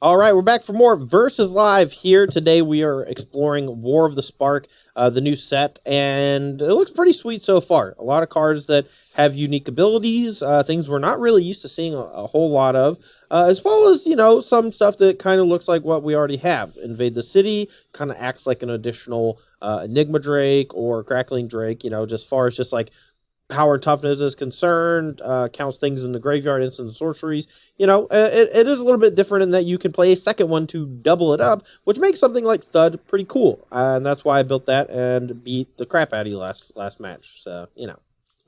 All right, we're back for more Versus Live here. Today we are exploring War of the Spark, the new set, and it looks pretty sweet so far. A lot of cards that have unique abilities, things we're not really used to seeing a whole lot of, as well as, some stuff that kind of looks like what we already have. Invade the City kind of acts like an additional Enigma Drake or Crackling Drake, just far as just like power and toughness is concerned, counts things in the graveyard, instant sorceries. It is a little bit different in that you can play a second one to double it up, which makes something like Thud pretty cool. And that's why I built that and beat the crap out of you last match. So,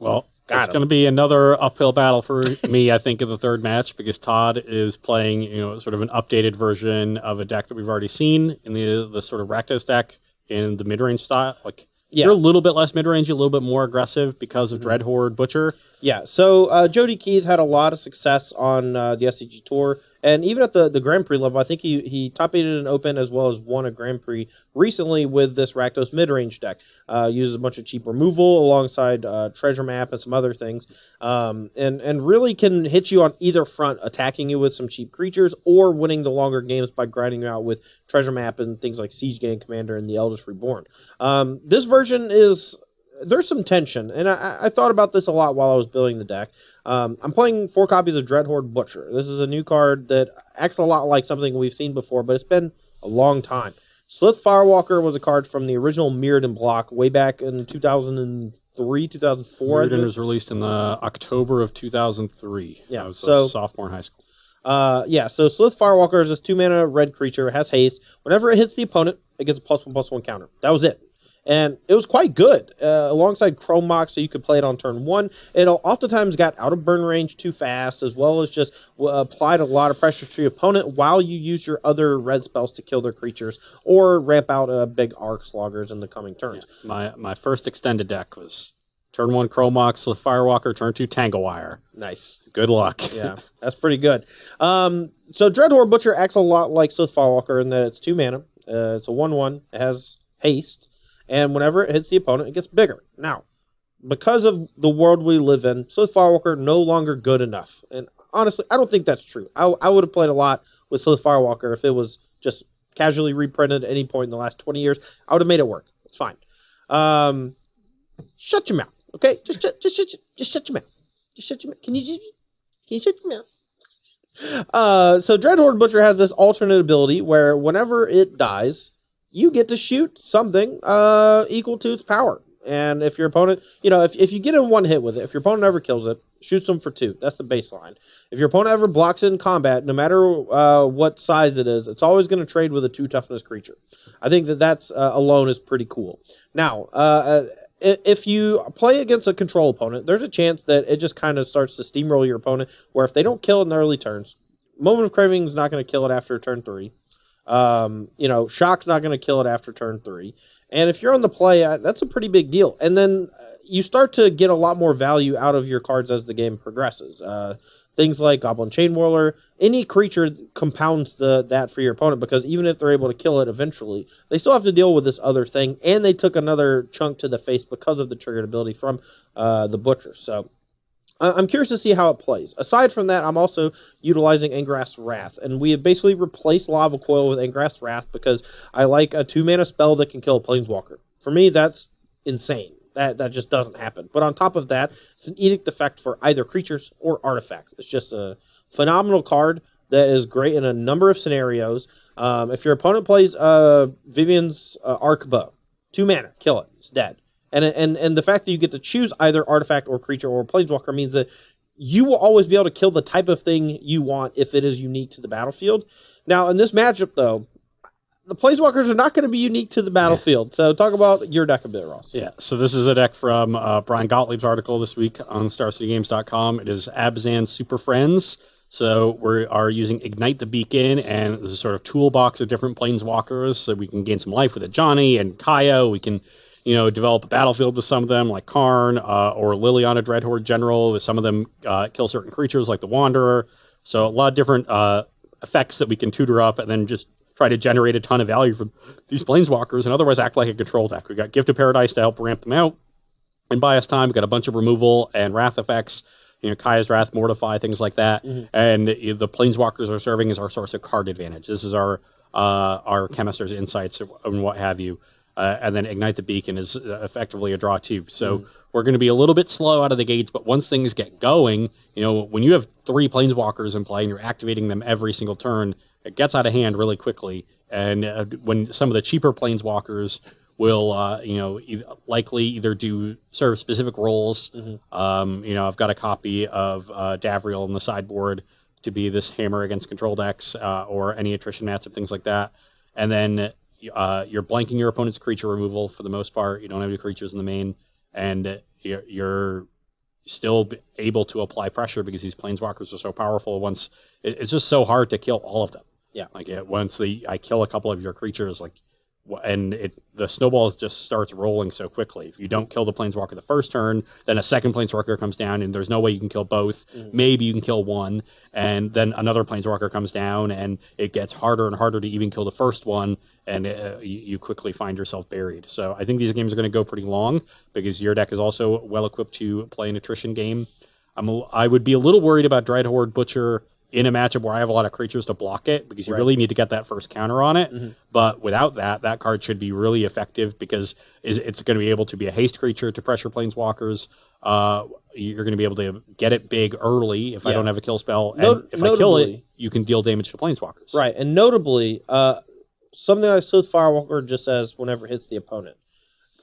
Well, it's going to be another uphill battle for me, I think, in the third match, because Todd is playing, sort of an updated version of a deck that we've already seen in the sort of Rakdos deck in the mid-range style. You're a little bit less mid-range, a little bit more aggressive because of Dreadhorde Butcher. Yeah, so Jody Keith had a lot of success on the SCG Tour, and even at the Grand Prix level, I think he top-8'd an Open as well as won a Grand Prix recently with this Rakdos mid-range deck. Uses a bunch of cheap removal alongside Treasure Map and some other things, and really can hit you on either front, attacking you with some cheap creatures or winning the longer games by grinding you out with Treasure Map and things like Siege Gang Commander and the Eldest Reborn. This version is... There's some tension, and I thought about this a lot while I was building the deck. I'm playing 4 copies of Dreadhorde Butcher. This is a new card that acts a lot like something we've seen before, but it's been a long time. Slith Firewalker was a card from the original Mirrodin block way back in 2003, 2004. Mirrodin was released in the October of 2003. Yeah, I was a sophomore in high school. So Slith Firewalker is this 2-mana red creature, has haste. Whenever it hits the opponent, it gets a +1/+1 counter. That was it. And it was quite good, alongside Chrome Mox, so you could play it on turn 1. It oftentimes got out of burn range too fast, as well as just applied a lot of pressure to your opponent while you use your other red spells to kill their creatures, or ramp out big Arc Sloggers in the coming turns. Yeah. My first extended deck was turn 1 Chrome Mox, Firewalker, turn 2 Tanglewire. Nice. Good luck. Yeah, that's pretty good. So Dreadhorde Butcher acts a lot like Slith Firewalker in that it's 2 mana. It's a 1/1. It has haste. And whenever it hits the opponent, it gets bigger. Now, because of the world we live in, Slith Firewalker no longer good enough. And honestly, I don't think that's true. I would have played a lot with Slith Firewalker if it was just casually reprinted at any point in the last 20 years. I would have made it work. It's fine. Shut your mouth, okay? Just shut your mouth. Just shut your mouth. Can you shut your mouth? So Dreadhorde Butcher has this alternate ability where whenever it dies, you get to shoot something equal to its power. And if your opponent, if you get in one hit with it, if your opponent ever kills it, shoots them for 2. That's the baseline. If your opponent ever blocks in combat, no matter what size it is, it's always going to trade with a 2 toughness creature. I think that's alone is pretty cool. Now, if you play against a control opponent, there's a chance that it just kind of starts to steamroll your opponent, where if they don't kill it in the early turns, Moment of Craving is not going to kill it after turn 3. Shock's not going to kill it after turn 3. And if you're on the play, that's a pretty big deal. And then you start to get a lot more value out of your cards as the game progresses. Things like Goblin Chain Whirler, any creature compounds that for your opponent, because even if they're able to kill it eventually, they still have to deal with this other thing, and they took another chunk to the face because of the triggered ability from the Butcher. So I'm curious to see how it plays. Aside from that, I'm also utilizing Engrass Wrath, and we have basically replaced Lava Coil with Engrass Wrath because I like a 2-mana spell that can kill a Planeswalker. For me, that's insane. That just doesn't happen. But on top of that, it's an Edict effect for either creatures or artifacts. It's just a phenomenal card that is great in a number of scenarios. If your opponent plays Vivian's Arc Bow, 2 mana, kill it. It's dead. And the fact that you get to choose either artifact or creature or planeswalker means that you will always be able to kill the type of thing you want if it is unique to the battlefield. Now, in this matchup, though, the planeswalkers are not going to be unique to the battlefield. So talk about your deck a bit, Ross. Yeah, so this is a deck from Brian Gottlieb's article this week on StarCityGames.com. It is Abzan Superfriends. So we are using Ignite the Beacon, and there's a sort of toolbox of different planeswalkers, so we can gain some life with a Johnny and Kaya. We can develop a battlefield with some of them, like Karn, or Liliana Dreadhorde General. With some of them kill certain creatures, like the Wanderer. So a lot of different effects that we can tutor up, and then just try to generate a ton of value from these planeswalkers, and otherwise act like a control deck. We got Gift of Paradise to help ramp them out and buy us time. We got a bunch of removal and wrath effects Kaya's Wrath, Mortify, things like that. Mm-hmm. And the Planeswalkers are serving as our source of card advantage. This is our Chemist's Insights and what have you. And then Ignite the Beacon is effectively a draw too. So we're going to be a little bit slow out of the gates, but once things get going, when you have 3 Planeswalkers in play and you're activating them every single turn, it gets out of hand really quickly. And when some of the cheaper Planeswalkers will, likely either serve specific roles. I've got a copy of Davriel on the sideboard to be this hammer against control decks or any attrition matchup, things like that. And then you're blanking your opponent's creature removal for the most part. You don't have any creatures in the main, and you're still able to apply pressure because these Planeswalkers are so powerful. It's just so hard to kill all of them. Yeah, once I kill a couple of your creatures, and the snowball just starts rolling so quickly. If you don't kill the Planeswalker the first turn, then a second Planeswalker comes down, and there's no way you can kill both. Maybe you can kill one, and then another Planeswalker comes down, and it gets harder and harder to even kill the first one, and you quickly find yourself buried. So I think these games are going to go pretty long, because your deck is also well-equipped to play an attrition game. I would be a little worried about Dreadhorde Butcher in a matchup where I have a lot of creatures to block it, because you really need to get that first counter on it. But without that card should be really effective, because it's going to be able to be a haste creature to pressure Planeswalkers. You're going to be able to get it big early if I don't have a kill spell. And if I kill it, you can deal damage to Planeswalkers. Right, and notably, something like Sleuth Firewalker just says whenever it hits the opponent.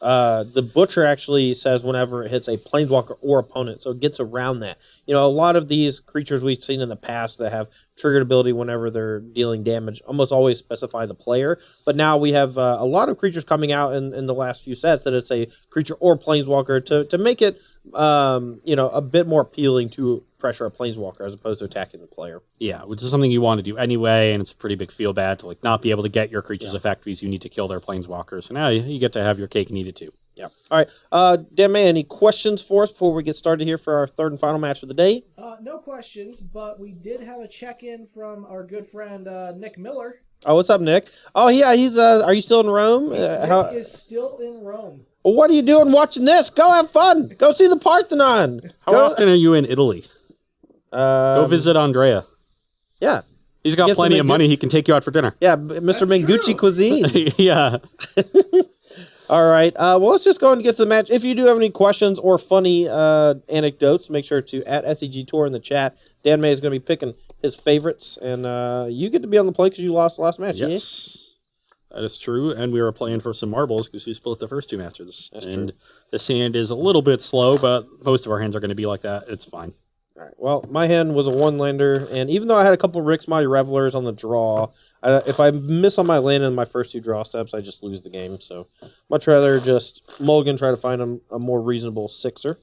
The Butcher actually says whenever it hits a Planeswalker or opponent, so it gets around that. A lot of these creatures we've seen in the past that have triggered ability whenever they're dealing damage almost always specify the player. But now we have a lot of creatures coming out in the last few sets that it's a creature or Planeswalker to make it a bit more appealing to pressure a Planeswalker as opposed to attacking the player. Yeah, which is something you want to do anyway, and it's a pretty big feel bad to not be able to get your creatures effect because you need to kill their Planeswalkers. So now you get to have your cake and eat it too. Yeah. All right. Dan May, any questions for us before we get started here for our third and final match of the day? No questions, but we did have a check-in from our good friend Nick Miller. Oh, what's up, Nick? Oh, yeah, he's. Are you still in Rome? Nick is still in Rome. Well, what are you doing watching this? Go have fun. Go see the Parthenon. How often are you in Italy? Go visit Andrea. Yeah. He's got plenty of money. He can take you out for dinner. Yeah, Mr. Mengucci Cuisine. Yeah. All right. Well, let's just go and get to the match. If you do have any questions or funny anecdotes, make sure to @SEG Tour in the chat. Dan May is going to be picking his favorites, and you get to be on the play because you lost the last match. Yes, that is true. And we were playing for some marbles because we split the first 2 matches. That's and true. The hand is a little bit slow, but most of our hands are going to be like that. It's fine. All right. Well, my hand was a 1-lander, and even though I had a couple of Rick's Mighty Revelers on the draw, if I miss on my land in my first 2 draw steps, I just lose the game. So much rather just mulligan, try to find a more reasonable 6er.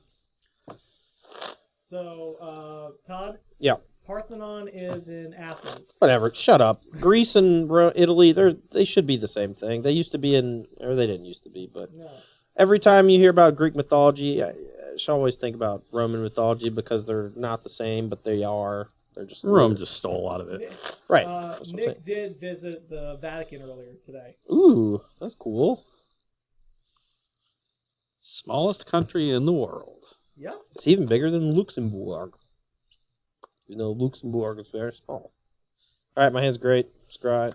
So, Todd? Yeah. Parthenon is in Athens. Whatever. Shut up. Greece and Italy, they should be the same thing. They used to be or they didn't used to be, but No. every time you hear about Greek mythology, I should always think about Roman mythology because they're not the same, but they are. They're just Rome just stole a lot of it. right. That's what I'm saying. Nick did visit the Vatican earlier today. Ooh, that's cool. Smallest country in the world. Yep. It's even bigger than Luxembourg. You know, Luxembourg is very small. All right, my hand's great. Scry.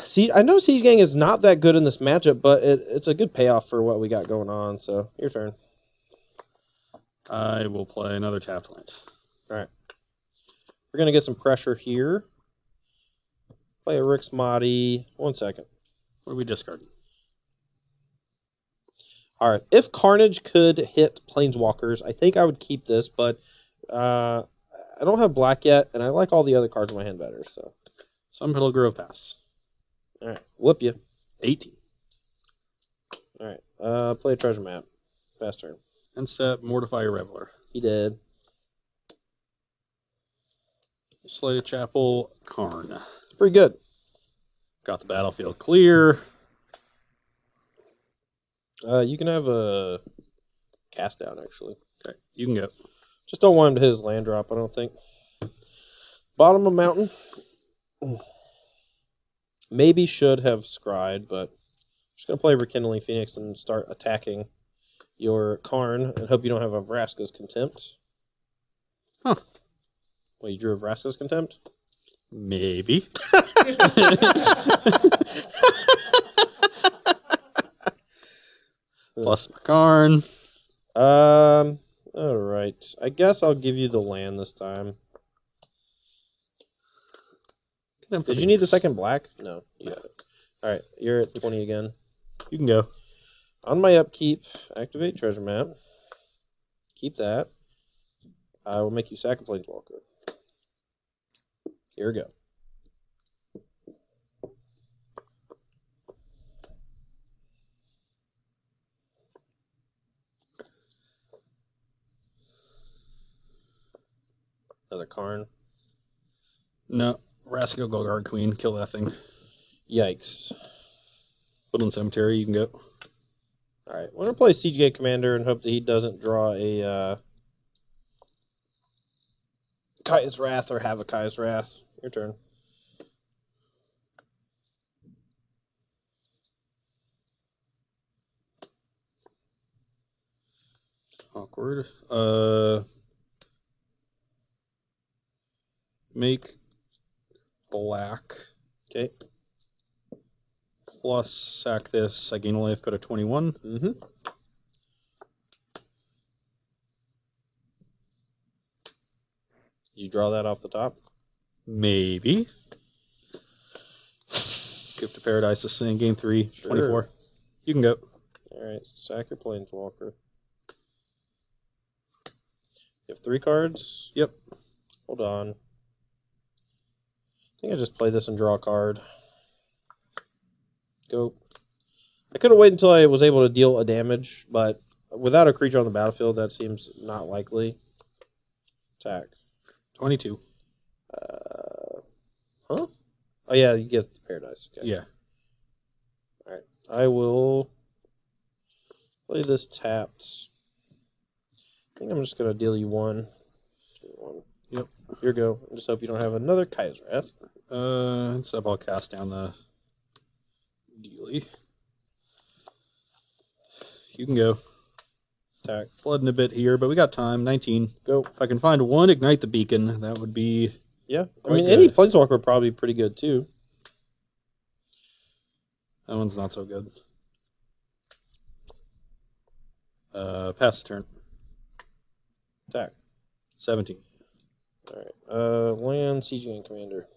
See, I know Siege Gang is not that good in this matchup, but it's a good payoff for what we got going on. So, your turn. I will play another tapped land. All right. We're going to get some pressure here. Play a Rick's Mahdi. 1 second. What are we discarding? All right. If Carnage could hit Planeswalkers, I think I would keep this, but I don't have black yet, and I like all the other cards in my hand better. So, Some Hill Grove pass. all right. Whoop you. 18. All right. Play a treasure map. Fast turn. End step, Mortify your Reveler. He did. Slated Chapel, Karn. It's pretty good. Got the battlefield clear. You can have a cast down, actually. Okay, you can go. Just don't want him to hit his land drop, I don't think. Bottom of mountain. Maybe should have scryed, but I'm just going to play Rekindling Phoenix and start attacking your Karn and hope you don't have a Vraska's Contempt. Huh. Well, you drew a Vraska's Contempt? Maybe. Plus my Karn. All right. I guess I'll give you the land this time. Did you need the second black? No, you got it. All right, you're at 20 again. You can go. On my upkeep, activate treasure map. Keep that. I will make you sack a planeswalker. Here we go. Another Karn. No. Rascal Guard Queen. Kill that thing. Yikes. Woodland Cemetery. You can go. All right, we're gonna play Siege Gate Commander and hope that he doesn't draw a Kaya's Wrath or have a Kaya's Wrath. Your turn. Awkward. Make black. Okay. Plus sack this. I gain a life. Go to 21. Mm-hmm. Did you draw that off the top? Maybe. Gift of Paradise this thing. Game 3. Sure. 24. You can go. All right, sack your Planeswalker. You have 3 cards? Yep. Hold on. I think I just play this and draw a card. Go. I could have waited until I was able to deal a damage, but without a creature on the battlefield, that seems not likely. Attack. 22. Huh? Oh, yeah, you get the Paradise. Okay. Yeah. All right. I will play this tapped. I think I'm just going to deal you 1. Yep. Here you go. I just hope you don't have another Kaya's Wrath. Instead I'll cast down the dealy. You can go. Attack. Flooding a bit here, but we got time. 19. Go. If I can find one Ignite the Beacon, that would be... Yeah. I quite mean, good. any Planeswalker would probably be pretty good, too. That one's not so good. Pass the turn. Attack. 17. All right. Land Siege Gang Commander.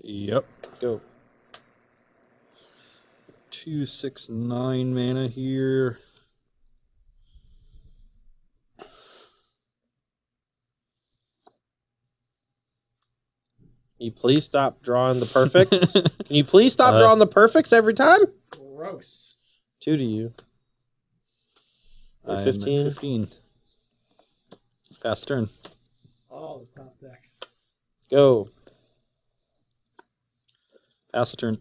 Yep. Go. 2, 6, 9 mana here. Can you please stop drawing the perfects? Can you please stop drawing the perfects every time? Gross. 2 to you. I'm at 15. 15. Pass the turn. Oh, the top decks. Go. Pass the turn.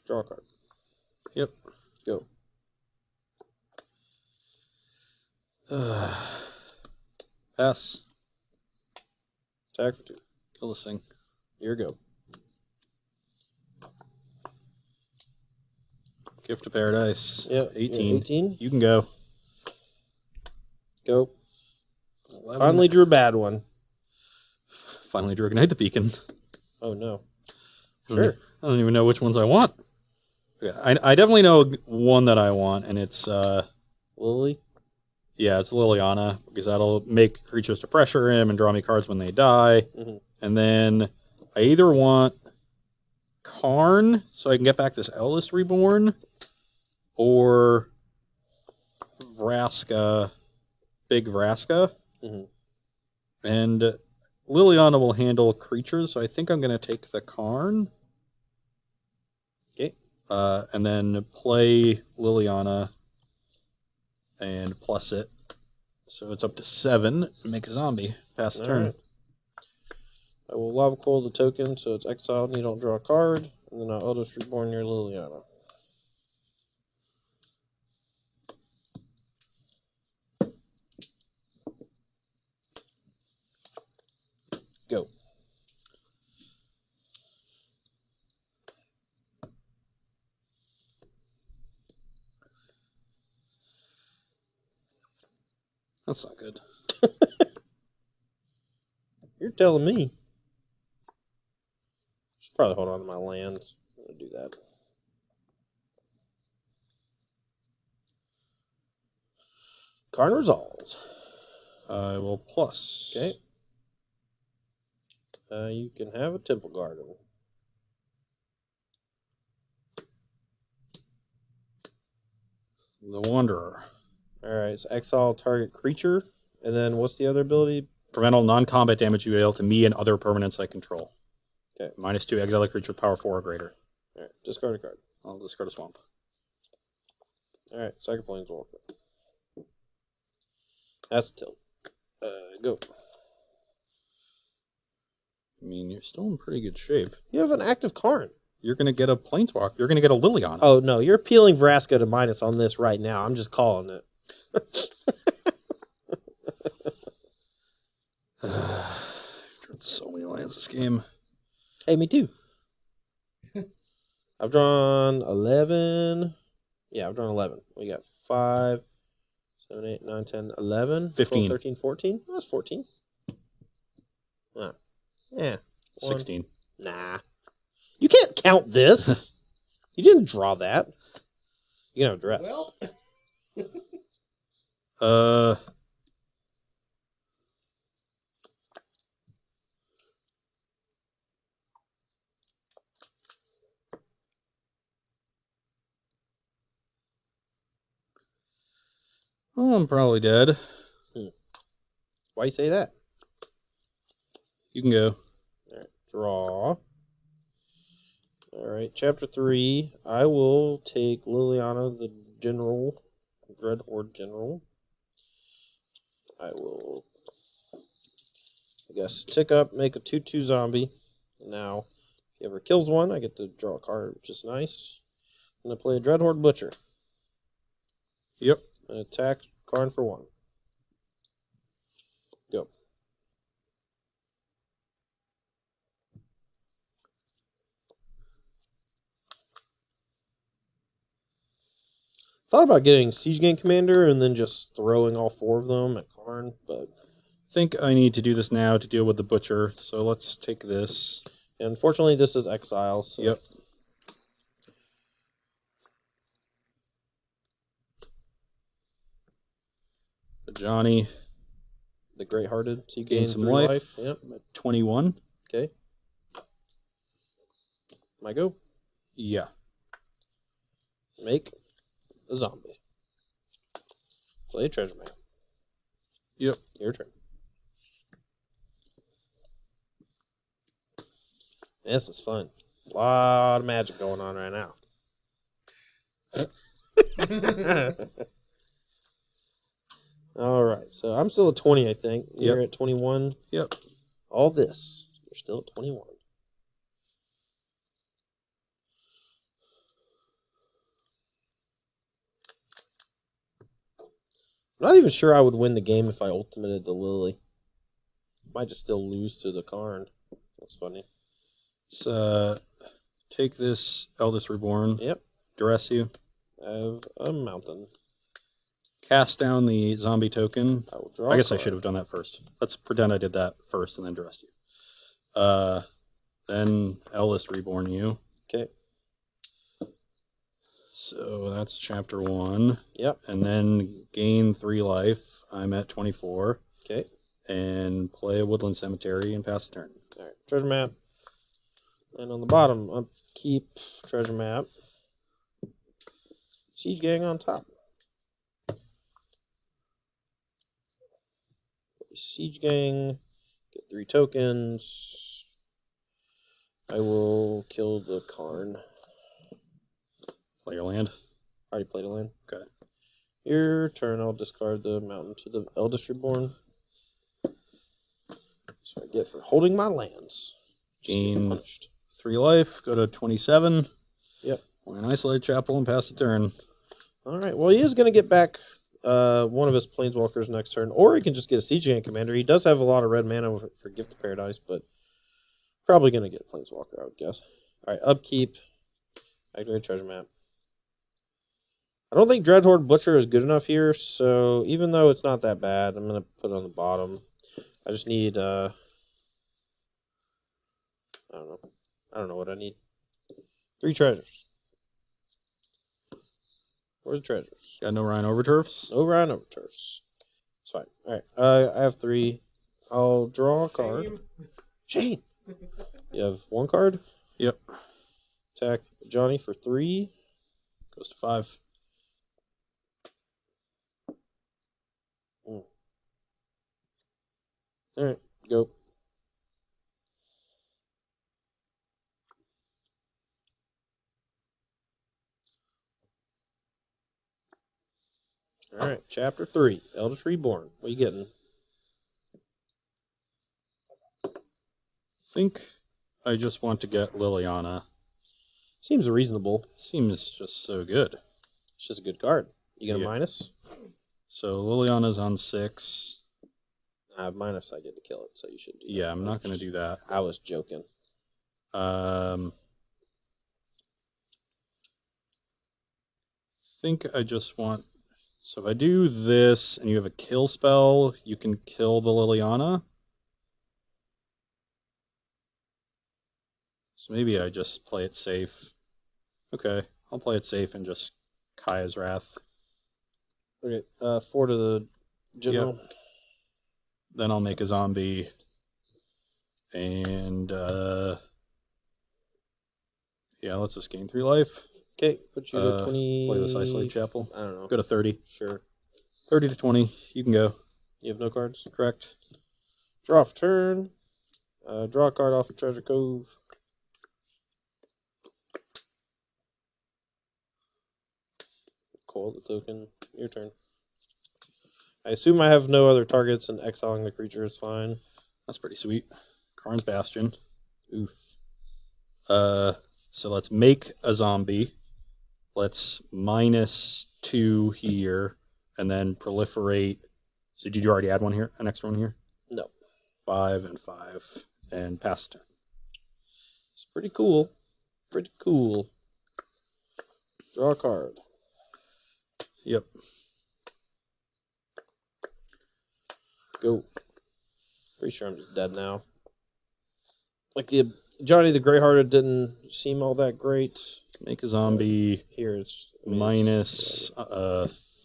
Draw a card. Yep. Go. Pass. Attack for 2. Kill this thing. Here we go. Gift of Paradise. Yep. 18. 18. You can go. Go. 11. Finally drew a bad one. Finally drew Ignite the Beacon. Oh, no. I Sure. don't even know which ones I want. Yeah, I definitely know one that I want, and it's Lily? yeah, it's Liliana, because that'll make creatures to pressure him and draw me cards when they die. Mm-hmm. And then I either want Karn, so I can get back this Eldest Reborn, or Vraska, Big Vraska. Mm-hmm. And Liliana will handle creatures, so I think I'm going to take the Karn. Okay. And then play Liliana and plus it. So it's up to 7. Make a zombie. Pass the turn. Right. I will Lava Coil the token, so it's exiled and you don't draw a card. And then I'll Eldest Reborn your Liliana. Go. That's not good. You're telling me. Should probably hold on to my lands. I'm gonna do that. Karn resolves. I will plus. Okay. You can have a Temple Garden. The Wanderer. Alright, so exile target creature. And then what's the other ability? Prevent all non-combat damage you deal to me and other permanents I control. Okay. -2, exile a creature with power 4 or greater. Alright, discard a card. I'll discard a swamp. Alright, second planeswalker. That's a tilt. Go. I mean, you're still in pretty good shape. You have an active Karn. You're going to get a Planeswalker. You're going to get a Liliana. Oh, no, you're peeling Vraska to minus on this right now. I'm just calling it. Dread so many lands this game. Hey, me too. I've drawn 11. Yeah, I've drawn 11. We got 5, 7, 8, 9, 10, 11, 15. 12, 13, 14. That's 14. Ah. Yeah. 16. Nah. You can't count this. You didn't draw that. You can have a dress. Well, Oh, I'm probably dead. Why you say that? You can go. All right, draw. All right, chapter 3. I will take Liliana, the general, Dread Horde general. I will, I guess, tick up, make a 2/2 zombie. Now, if he ever kills one, I get to draw a card, which is nice. I'm going to play a Dread Horde Butcher. Yep. And attack Karn for 1. Go. Thought about getting Siege Gang Commander and then just throwing all 4 of them at Karn, but I think I need to do this now to deal with the Butcher. So let's take this. unfortunately this is Exile. So. Yep. Johnny. The Great-Hearted. So you Gain gain some 3 life. life. Yep. I'm at 21. Okay. My go. Yeah. Make a zombie. Play a treasure map. Yep. Your turn. This is fun. A lot of magic going on right now. All right, so I'm still at 20, I think. You're at 21. Yep. All this, you're still at 21. I'm not even sure I would win the game if I ultimated the Lily. Might just still lose to the Karn. That's funny. Let's take this Eldest Reborn. Yep. Duress you. I have a mountain. Cast down the zombie token. I will draw. I guess I should have done that first. Let's pretend I did that first and then Duress you. Then Eldest Reborn you. Okay. So that's chapter 1. Yep. And then gain 3 life. I'm at 24. Okay. And play a Woodland Cemetery and pass the turn. All right. Treasure map. And on the bottom, upkeep, treasure map. Siege Gang on top. Siege Gang. Get 3 tokens. I will kill the Karn. Play your land. Already played a land. Okay. Your turn. I'll discard the mountain to the Eldest Reborn. That's what I get for holding my lands. Just getting Gain punished. 3 life. Go to 27. Yep. Play an Isolated Chapel and pass the turn. All right. Well, he is going to get back one of his Planeswalkers next turn, or he can just get a Siege Gang Commander. He does have a lot of red mana for Gift of Paradise, but probably going to get a Planeswalker, I would guess. All right. Upkeep. Activate treasure map. I don't think Dreadhorde Butcher is good enough here, so even though it's not that bad, I'm going to put it on the bottom. I just need, I don't know. I don't know what I need. 3 treasures. Where's the treasures? Got no Rhine Overturfs? No Rhine Overturfs. It's fine. Alright, I have 3. I'll draw a card. Shane! You have 1 card? Yep. Attack Johnny for 3. Goes to 5. Alright, go. Alright, Chapter 3, Eldritch Reborn. What are you getting? Think I just want to get Liliana. Seems reasonable. Seems just so good. It's just a good card. You get a Yeah. minus? So Liliana's on 6. I have minus, I get to kill it, so you should do that. Yeah, I'm not going to do that. I was joking. Think I just want... So if I do this and you have a kill spell, you can kill the Liliana. So maybe I just play it safe. Okay, I'll play it safe and just Kaya's Wrath. Okay, 4 to the general. Yep. Then I'll make a zombie. And, yeah, let's just gain 3 life. Okay, put you to 20. Play this Isolate Chapel. I don't know. Go to 30. Sure. 30 to 20. You can go. You have no cards? Correct. Draw for turn. Draw a card off of Treasure Cove. Call the token. Your turn. I assume I have no other targets and exiling the creature is fine. That's pretty sweet. Karn's Bastion. Oof. So let's make a zombie. Let's -2 here, and then proliferate. So did you already add one here? An extra one here? No. 5 and 5, and pass the turn. It's pretty cool. Pretty cool. Draw a card. Yep. Go. Pretty sure I'm just dead now. Like the Johnny the Greyhearted didn't seem all that great. Make a zombie. Here it's Minus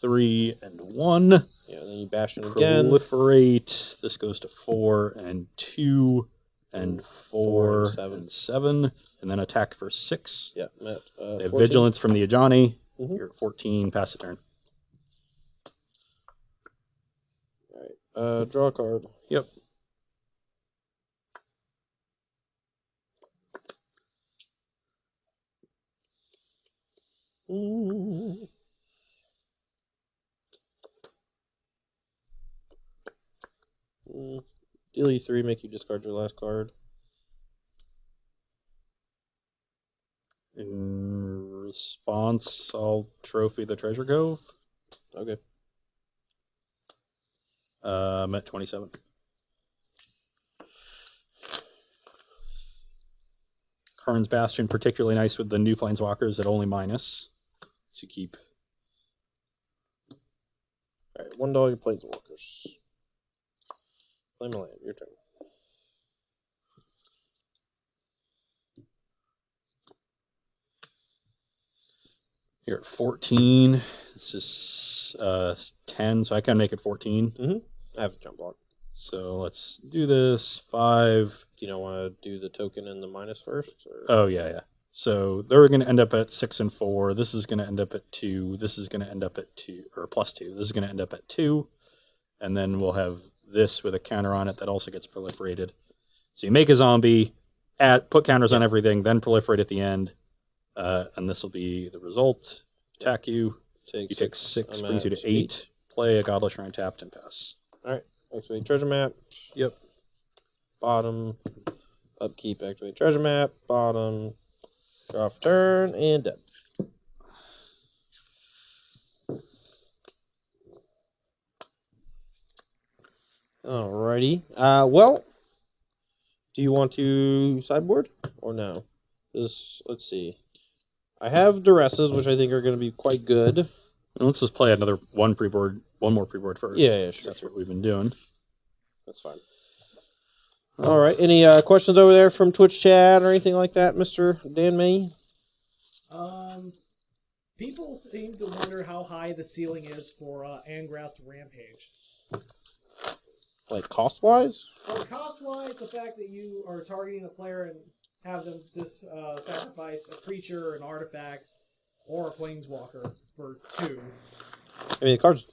3 and 1. Yeah, and then you bash it again. Proliferate. This goes to 4 and 2 and 4 7. and 7. And then attack for 6. Yeah, Matt. They have 14. Vigilance from the Ajani. Mhm. You're at 14. Pass the turn. All right. Draw a card. Yep. Deal you 3, make you discard your last card. In response, I'll trophy the Treasure Cove. Okay. I'm at 27. Karn's Bastion, particularly nice with the new Planeswalkers at only minus. So you keep. All right, $1 Planeswalkers. Play my land. Your turn. You're at 14. This is 10, so I can make it 14. I have a jump block. So let's do this. 5. Do you not want to do the token and the minus first? Or? Oh, yeah. So they're going to end up at 6 and 4. This is going to end up at 2. This is going to end up at 2, or plus 2. This is going to end up at 2. And then we'll have this with a counter on it that also gets proliferated. So you make a zombie, put counters on everything, then proliferate at the end. And this will be the result. Attack you. You take 6, brings you to 8. Play a Godless Shrine tapped and pass. All right. Activate treasure map. Yep. Bottom. Upkeep. Activate treasure map. Bottom. Draw for turn and dead. Alrighty. Well, do you want to sideboard or no? Let's see. I have Duresses, which I think are going to be quite good. Let's just play one more pre-board first. Yeah, sure. That's what we've been doing. That's fine. All right. Any questions over there from Twitch chat or anything like that, Mr. Dan May? People seem to wonder how high the ceiling is for Angrath's Rampage. Like cost-wise? Well, cost-wise, the fact that you are targeting a player and have them sacrifice a creature, an artifact, or a planeswalker for 2. I mean, the card's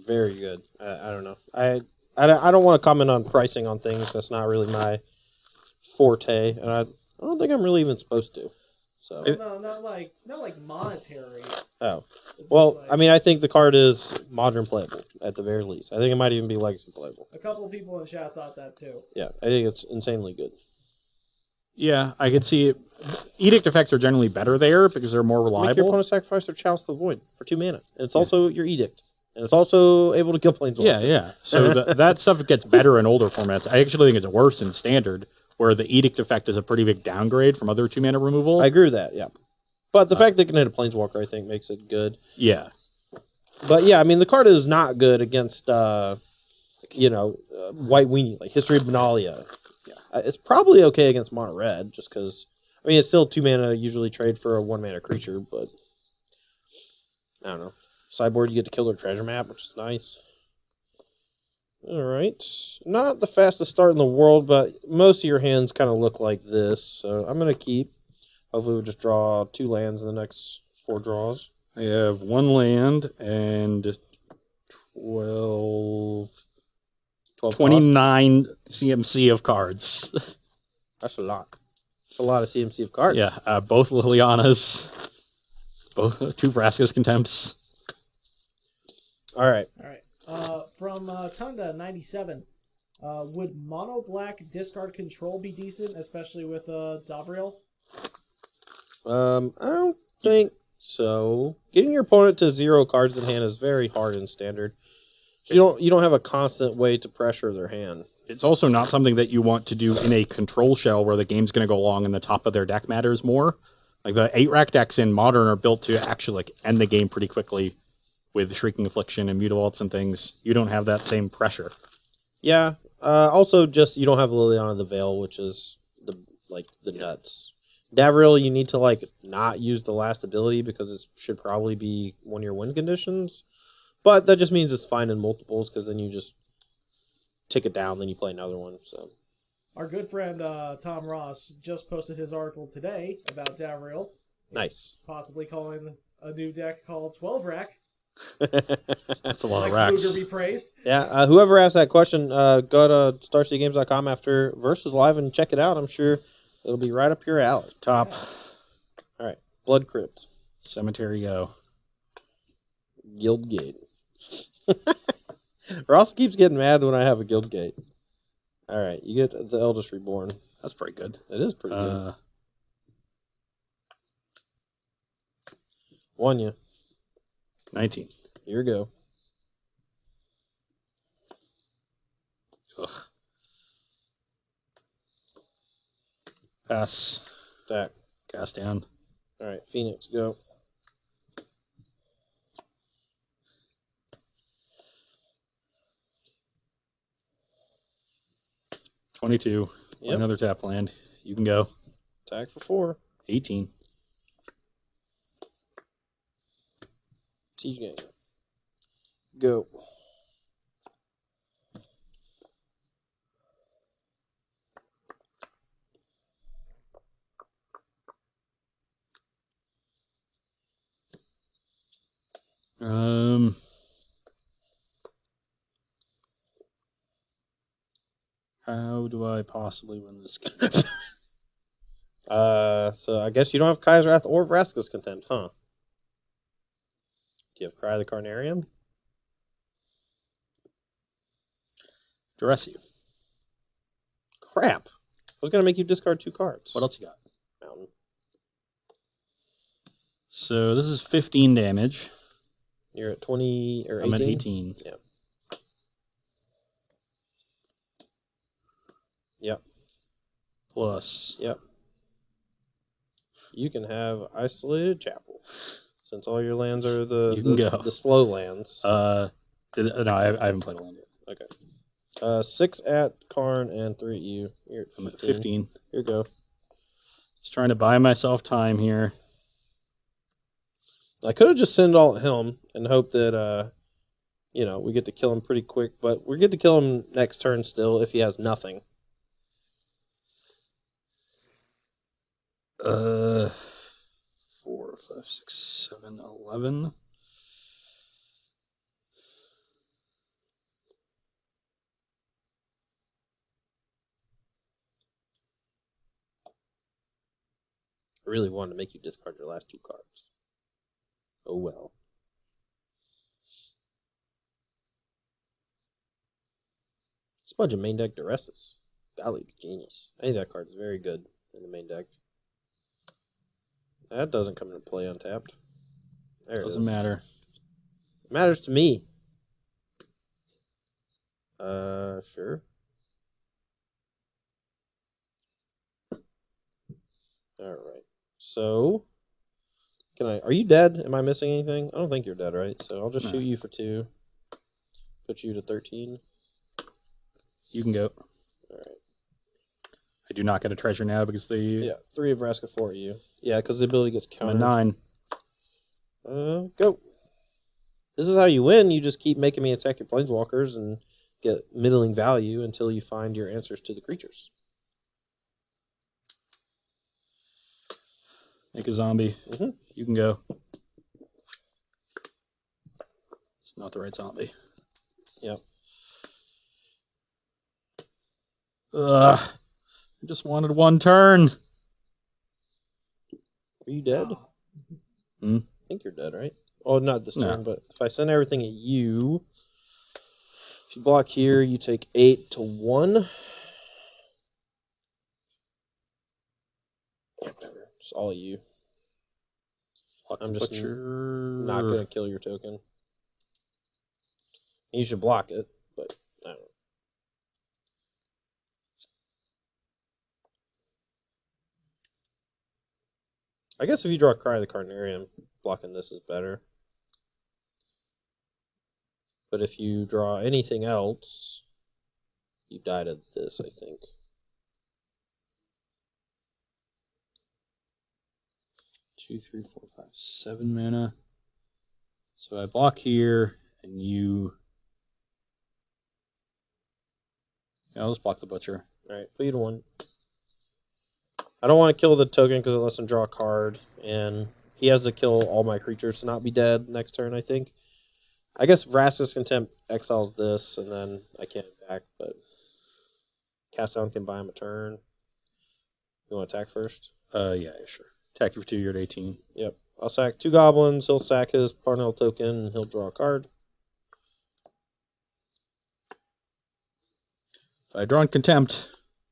very good. I don't know. I don't want to comment on pricing on things. That's not really my forte, and I don't think I'm really even supposed to. So no, not like monetary. Oh, well, I mean, I think the card is modern playable at the very least. I think it might even be legacy playable. A couple of people in chat thought that too. Yeah, I think it's insanely good. Yeah, I could see it. Edict effects are generally better there because they're more reliable. Make your opponent sacrifice their Chalice of the Void for 2 mana. And it's also your Edict. And it's also able to kill planeswalkers. Yeah. So that stuff gets better in older formats. I actually think it's worse in Standard, where the Edict effect is a pretty big downgrade from other 2 mana removal. I agree with that, yeah. But the fact that it can hit a planeswalker, I think, makes it good. Yeah. But yeah, I mean, the card is not good against, White Weenie, like History of Benalia. Yeah. It's probably okay against Mono Red, just because, I mean, it's still 2 mana, usually trade for a 1 mana creature, but I don't know. Sideboard, you get to kill their treasure map, which is nice. Alright. Not the fastest start in the world, but most of your hands kind of look like this, so I'm going to keep. Hopefully we'll just draw 2 lands in the next 4 draws. I have 1 land and 12 29 CMC of cards. That's a lot. That's a lot of CMC of cards. Yeah, both Lilianas, both 2 Vraska's Contempts. All right. From Tunda97, would mono black discard control be decent, especially with Davriel? I don't think so. Getting your opponent to 0 cards in hand is very hard in Standard. You don't have a constant way to pressure their hand. It's also not something that you want to do in a control shell where the game's going to go long and the top of their deck matters more. Like the 8-rack decks in Modern are built to actually end the game pretty quickly with Shrieking Affliction and Mutavaults and things. You don't have that same pressure. Yeah. Also, just you don't have Liliana the Veil, which is the nuts. Davriel, you need to not use the last ability because it should probably be one of your win conditions. But that just means it's fine in multiples because then you just tick it down, then you play another one. So, our good friend Tom Ross just posted his article today about Davriel. Nice. Possibly calling a new deck called 12-rack. That's a lot of racks. Luger be praised. Yeah, whoever asked that question, go to StarCityGames.com after Versus Live and check it out. I'm sure it'll be right up your alley. Top. Yeah. All right, Blood Crypt. Cemetery go. Guildgate. Ross keeps getting mad when I have a Guildgate. All right, you get the Eldest Reborn. That's pretty good. It is pretty good. Won you. 19. Here we go. Ugh. Pass. Stack. Cast down. All right, Phoenix, go. $22. Yep. Another tap land. You can go. Attack for 4. 18. Siege game. Go. How do I possibly win this game? So I guess you don't have Kai's Wrath or Vraska's Contempt, huh? Do you have Cry the Carnarium? Duress you. Crap. I was going to make you discard 2 cards. What else you got? Mountain. So this is 15 damage. You're at 20 or 18? I'm at 18. Yeah. Yep. Plus. Yep. You can have Isolated Chapel. since all your lands are You can go. the slow lands. No, I haven't played a land yet. Okay. 6 at Karn and 3 at you. You're at I'm at 15. Here you go. Just trying to buy myself time here. I could have just sent all at him and hoped that, we get to kill him pretty quick, but we get to kill him next turn still if he has nothing. 4, 5, 6, 7, 11. I really wanted to make you discard your last 2 cards. Oh well. Smudge a main deck Duresses. Golly, genius. I think that card is very good in the main deck. That doesn't come into play untapped. There it Doesn't matter. It matters to me. Sure. Alright. So, are you dead? Am I missing anything? I don't think you're dead, right? So I'll just shoot you for 2. Put you to 13. You can go. Alright. I do not get a treasure now because the... Yeah, 3 of Vraska, 4 at you. Yeah, because the ability gets I'm countered. at 9. Go. This is how you win. You just keep making me attack your planeswalkers and get middling value until you find your answers to the creatures. Make a zombie. Mm-hmm. You can go. It's not the right zombie. Yep. Ugh. I just wanted 1 turn. Are you dead? Hmm? I think you're dead, right? Oh, not this turn, but if I send everything at you, if you block here, you take 8 to 1. It's all at you. I'm just not going to kill your token. You should block it, but I don't know. I guess if you draw Cry of the Carnarium, blocking this is better. But if you draw anything else, you die to this, I think. Two, 3, 4, 5, 7 mana. So I block here, and you... Yeah, I'll just block the Butcher. Alright, put you to 1. I don't want to kill the token because it lets him draw a card, and he has to kill all my creatures to not be dead next turn, I think. I guess Vraska's Contempt exiles this, and then I can't attack, but Cast Down can buy him a turn. You want to attack first? Yeah, sure. Attack you for 2, you're at 18. Yep. I'll sack 2 goblins, he'll sack his Parnell token, and he'll draw a card. If I had drawn Contempt,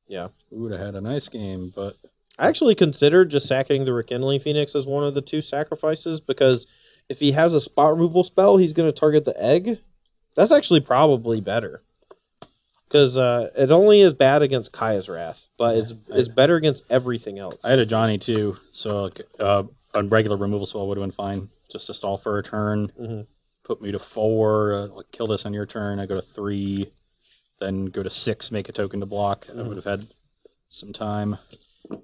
Yeah. we would have had a nice game, but... I actually considered just sacking the Rekindling Phoenix as one of the 2 sacrifices, because if he has a spot removal spell, he's going to target the egg. That's actually probably better. Because it only is bad against Kaya's Wrath, but it's better against everything else. I had a Johnny, too, so a regular removal spell would have been fine. Just to stall for a turn, put me to 4, kill this on your turn, I go to 3, then go to 6, make a token to block. I would have had some time.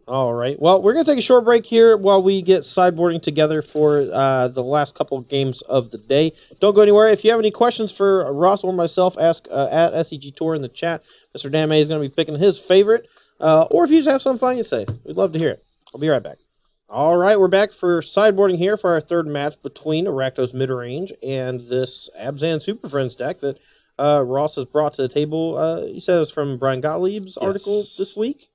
All right. Well, we're going to take a short break here while we get sideboarding together for the last couple of games of the day. Don't go anywhere. If you have any questions for Ross or myself, ask at SEG Tour in the chat. Mr. Dame is going to be picking his favorite. Or if you just have something funny to say, we'd love to hear it. I'll be right back. All right, we're back for sideboarding here for our 3rd match between Rakdos Midrange and this Abzan Superfriends deck that Ross has brought to the table. He says from Brian Gottlieb's article this week.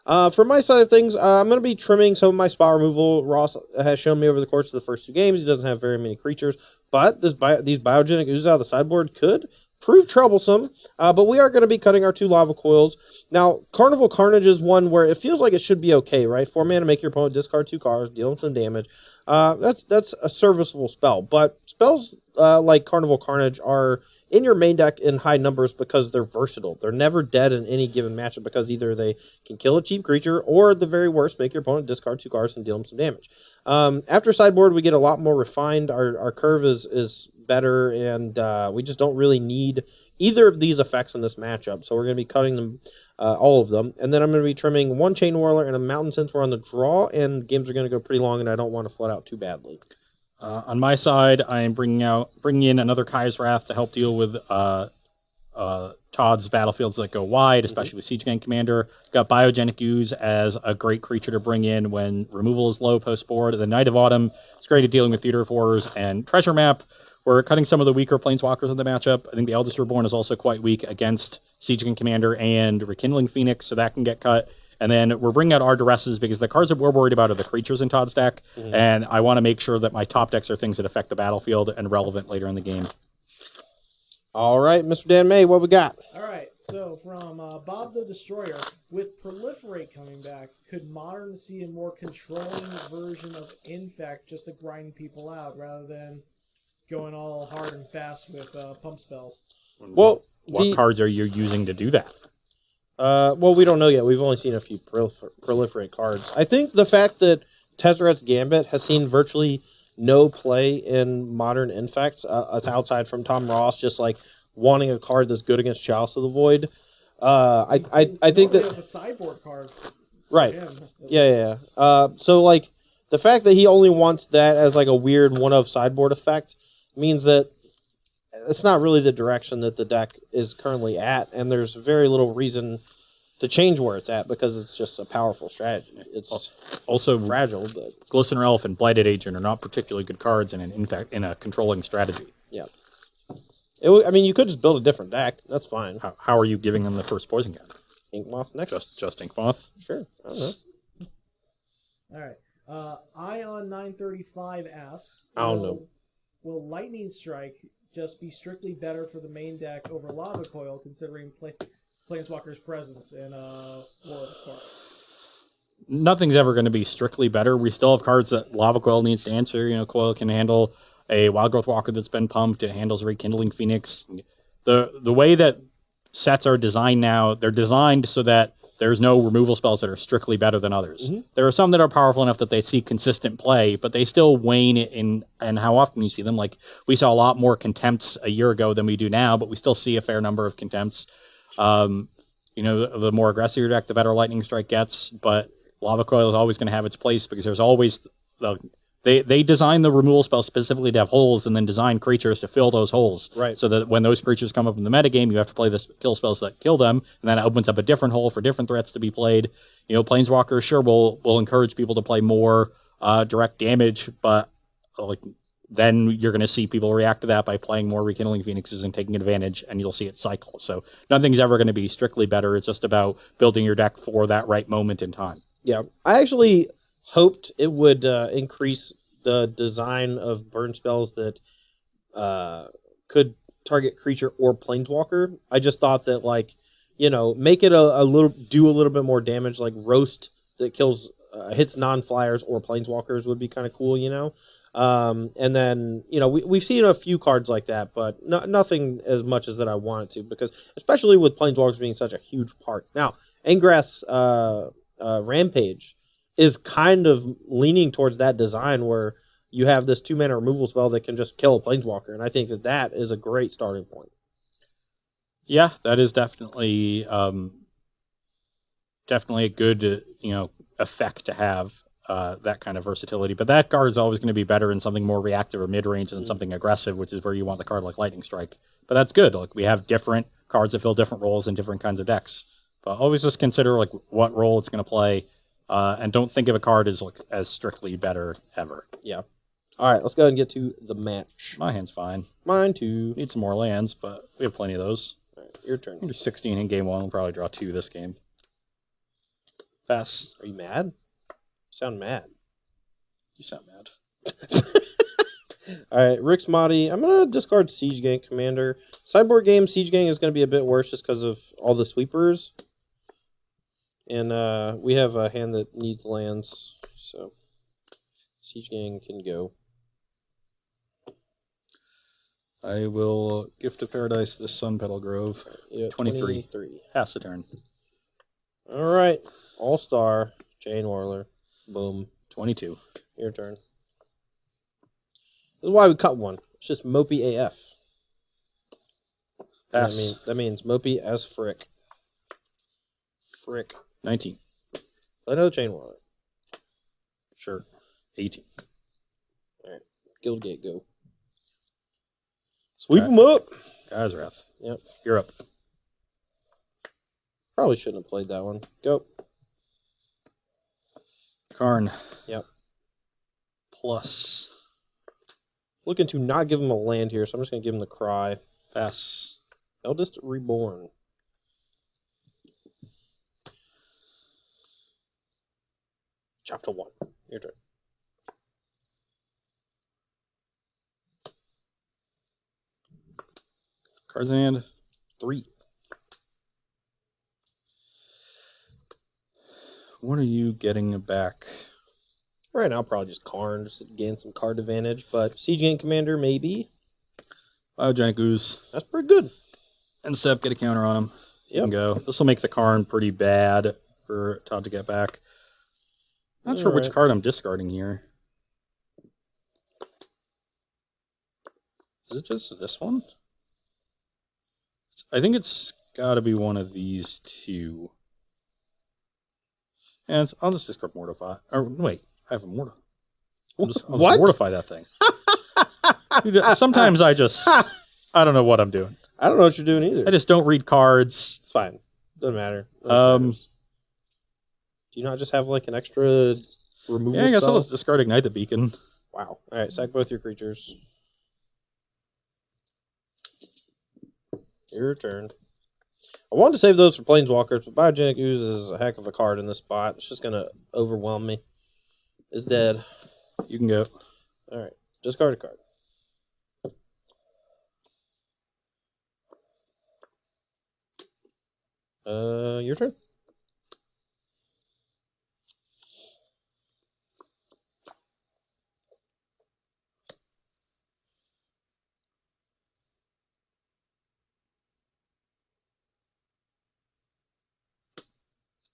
For my side of things, I'm going to be trimming some of my spot removal. Ross has shown me over the course of the first 2 games he doesn't have very many creatures, but these biogenic oozes out of the sideboard could prove troublesome, but we are going to be cutting our 2 lava coils. Now, Carnival Carnage is one where it feels like it should be okay, right? 4 mana, make your opponent discard 2 cards, deal them some damage. That's a serviceable spell, but spells like Carnival Carnage are in your main deck in high numbers because they're versatile. They're never dead in any given matchup because either they can kill a cheap creature or, at the very worst, make your opponent discard 2 cards and deal them some damage. After sideboard, we get a lot more refined. Our curve is better, and we just don't really need either of these effects in this matchup. So we're going to be cutting them, all of them. And then I'm going to be trimming 1 Chain Whirler and a Mountain since we're on the draw, and games are going to go pretty long, and I don't want to flood out too badly. On my side, I am bringing in another Kai's Wrath to help deal with Todd's battlefields that go wide, especially with Siege Gang Commander. Got Biogenic Ooze as a great creature to bring in when removal is low post-board. The Knight of Autumn is great at dealing with Theater of Horrors and Treasure Map. We're cutting some of the weaker Planeswalkers in the matchup. I think the Eldest Reborn is also quite weak against Siege Gang Commander and Rekindling Phoenix, so that can get cut. And then we're bringing out our Duresses because the cards that we're worried about are the creatures in Todd's deck, and I want to make sure that my top decks are things that affect the battlefield and relevant later in the game. All right, Mr. Dan May, what we got? All right, so from Bob the Destroyer, with Proliferate coming back, could Modern see a more controlling version of Infect just to grind people out rather than going all hard and fast with pump spells? Well, what cards are you using to do that? Well, we don't know yet. We've only seen a few proliferate cards. I think the fact that Tezzeret's Gambit has seen virtually no play in Modern Infect, outside from Tom Ross just like wanting a card that's good against Chalice of the Void. I think that the sideboard card, right? Yeah. So like the fact that he only wants that as like a weird one of sideboard effect means that it's not really the direction that the deck is currently at, and there's very little reason to change where it's at because it's just a powerful strategy. It's also fragile, but Glistener Elf and Blighted Agent are not particularly good cards in a controlling strategy. Yeah. I mean, you could just build a different deck. That's fine. How are you giving them the first poison counter? Inkmoth next. Just Inkmoth? Sure. I don't know. All right. Ion935 asks, I don't know. Will Lightning Strike just be strictly better for the main deck over Lava Coil, considering Planeswalker's presence in War of the Spark? Nothing's ever going to be strictly better. We still have cards that Lava Coil needs to answer. You know, Coil can handle a Wild Growth Walker that's been pumped. It handles Rekindling Phoenix. The way that sets are designed now, they're designed so that there's no removal spells that are strictly better than others. Mm-hmm. There are some that are powerful enough that they see consistent play, but they still wane in how often you see them. Like, we saw a lot more Contempts a year ago than we do now, but we still see a fair number of Contempts. You know, the more aggressive your deck, the better Lightning Strike gets, but Lava Coil is always going to have its place because there's always... They design the removal spell specifically to have holes and then design creatures to fill those holes. Right. So that when those creatures come up in the metagame, you have to play the kill spells that kill them, and that opens up a different hole for different threats to be played. You know, Planeswalkers, sure, will encourage people to play more direct damage, but then you're going to see people react to that by playing more Rekindling Phoenixes and taking advantage, and you'll see it cycle. So nothing's ever going to be strictly better. It's just about building your deck for that right moment in time. Yeah. I actually hoped it would increase the design of burn spells that could target creature or planeswalker. I just thought that, like, you know, make it a little bit more damage, like Roast that kills hits non-flyers or planeswalkers would be kind of cool, you know. And then, you know, we've seen a few cards like that, but nothing as much as that I wanted to, because especially with planeswalkers being such a huge part. Now, Ingress Rampage is kind of leaning towards that design where you have this 2-mana removal spell that can just kill a planeswalker, and I think that is a great starting point. Yeah, that is definitely a good effect to have, that kind of versatility. But that card is always going to be better in something more reactive or mid-range than something aggressive, which is where you want the card like Lightning Strike. But that's good. Like, we have different cards that fill different roles in different kinds of decks. But always just consider like what role it's going to play. And don't think of a card as strictly better ever. Yeah. All right, let's go ahead and get to the match. My hand's fine. Mine too. Need some more lands, but we have plenty of those. All right, your turn. Do 16 in game 1. We'll probably draw 2 this game. Pass. Are you mad? You sound mad. You sound mad. All right, Rick's Mahdi. I'm going to discard Siege Gang Commander. Sideboard game, Siege Gang is going to be a bit worse just because of all the sweepers. And we have a hand that needs lands, so Siege Gang can go. I will Gift of Paradise this Sun Petal Grove. Yeah, 23. Pass the turn. All right. All-Star. Chain Whirler. Boom. 22. Your turn. This is why we cut one. It's just mopey AF. Pass. That means mopey as frick. Frick. 19. Another Chain Whirler. Sure. 18. All right. Guildgate, go. Sweep Okay. them up. Guy's Wrath. Yep. You're up. Probably shouldn't have played that one. Go. Karn. Yep. Plus. Looking to not give him a land here, so I'm just going to give him the Cry. Pass. Eldest Reborn. Chapter 1. Your turn. Cards in hand. 3. What are you getting back? Right now, probably just Karn, just to gain some card advantage. But Siege Gang Commander, maybe. Biogenic Ooze. That's pretty good. And Step, get a counter on him. You Yep. can go. This will make the Karn pretty bad for Todd to get back. Not sure which Alright. card I'm discarding here. Is it just this one? I think it's got to be one of these two. And I'll just discard Mortify. Or wait, I have a Mortify. I'll just What? Mortify that thing. Dude, sometimes I don't know what I'm doing. I don't know what you're doing either. I just don't read cards. It's fine. Doesn't matter. Do you not just have like an extra removal Yeah, I guess spell? I'll just discard Ignite the Beacon. Wow. All right, sack both your creatures. Your turn. I wanted to save those for Planeswalkers, but Biogenic Ooze is a heck of a card in this spot. It's just going to overwhelm me. It's dead. You can go. All right, discard a card. Your turn.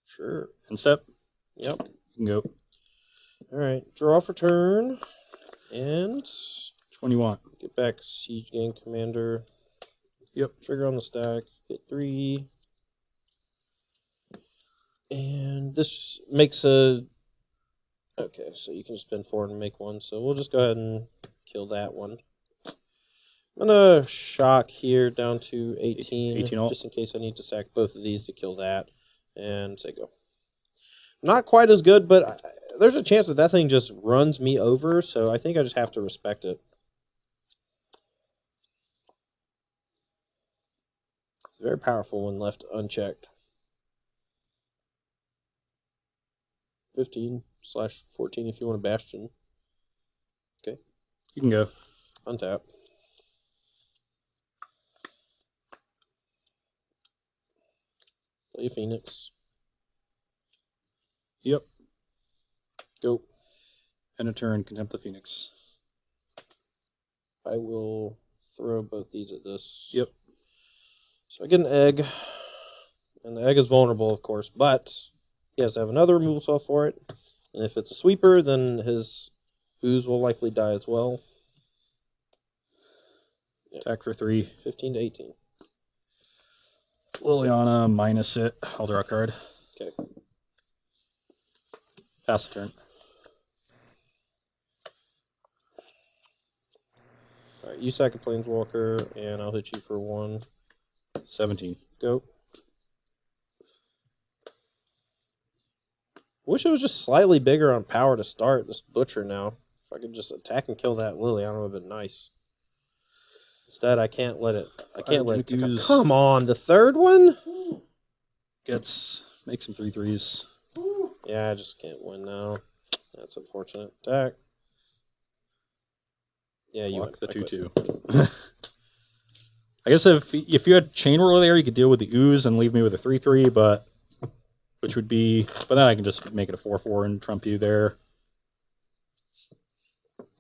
Sure. And step. Yep. You can go. All right, draw for turn, and Which one you want? get back Siege Gang Commander. Yep. Trigger on the stack. Get 3. And this makes a... Okay, so you can spend 4 and make 1. So we'll just go ahead and kill that one. I'm going to shock here down to 18. 18 ult. Just in case I need to sack both of these to kill that. And say go. Not quite as good, but there's a chance that that thing just runs me over. So I think I just have to respect it. It's very powerful when left unchecked. 15/14 if you want a Bastion. Okay. You can go. Untap. Play a Phoenix. Yep. Go. End of turn. Contempt the Phoenix. I will throw both these at this. Yep. So I get an egg. And the egg is vulnerable, of course, but he has to have another removal spell for it. And if it's a sweeper, then his ooze will likely die as well. Attack for 3. 15 to 18. Liliana, minus it. I'll draw a card. Okay. Pass the turn. Alright, you sack a Planeswalker, and I'll hit you for 1. 17. Go. Wish it was just slightly bigger on power to start this Butcher now. If I could just attack and kill that Liliana, would have been nice. Instead, I can't let it. I can't let it. Use- Come on, the third one? Make some 3/3s. Yeah, I just can't win now. That's unfortunate. Attack. Yeah, you Block win. the I quit. 2/2. I guess if you had Chain Whirler there, you could deal with the ooze and leave me with a 3/3, but then I can just make it a 4/4 and trump you there.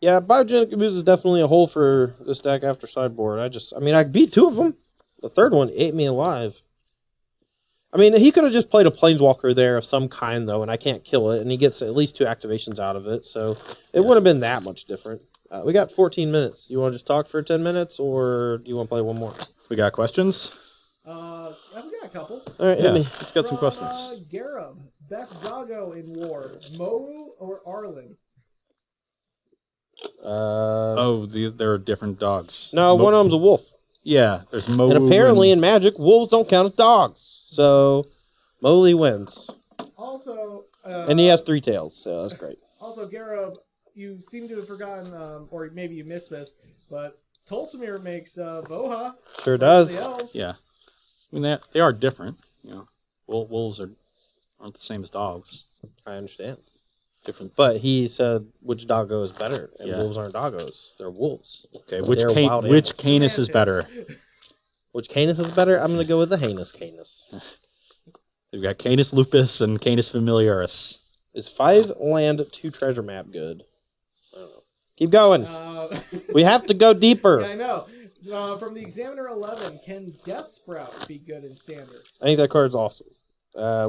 Yeah, Biogenic Abuse is definitely a hole for this deck after sideboard. I beat 2 of them. The third one ate me alive. I mean, he could have just played a Planeswalker there of some kind, though, and I can't kill it, and he gets at least 2 activations out of it, so it wouldn't have been that much different. We got 14 minutes. You want to just talk for 10 minutes, or do you want to play one more? We got questions? I've got a couple. All right, hit me. Let's get some questions. Garub, best doggo in War, Moru or Arlen? There are different dogs. No, one of them's a wolf. Yeah, there's Mo. And apparently in Magic, wolves don't count as dogs. So, Mowgli wins. Also... and he has 3 tails, so that's great. Also, Garub, you seem to have forgotten, or maybe you missed this, but Tolsimir makes Voha. Sure does. The elves. Yeah. I mean, they are different. You know, wolves aren't the same as dogs. I understand. Different. But he said which doggo is better, and wolves aren't doggos. They're wolves. Okay, But which Canis is better? Which Canis is better? I'm going to go with the heinous Canis. We've got Canis lupus and Canis familiaris. Is 5 land 2 treasure map good? I don't know. Keep going. We have to go deeper. Yeah, I know. From the Examiner 11, can Death Sprout be good in Standard? I think that card's awesome.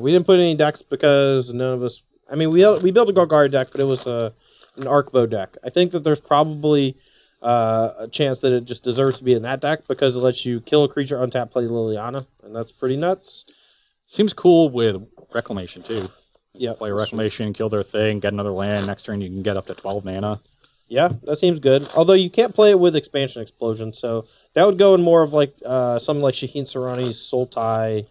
We didn't put any decks because none of us... I mean, we built a Golgari deck, but it was an Arkbow deck. I think that there's probably a chance that it just deserves to be in that deck because it lets you kill a creature, untap, play Liliana, and that's pretty nuts. Seems cool with Reclamation, too. Yeah, play Reclamation, kill their thing, get another land. Next turn, you can get up to 12 mana. Yeah, that seems good. Although you can't play it with Expansion Explosion, so that would go in more of like something like Shaheen Sarani's Sultai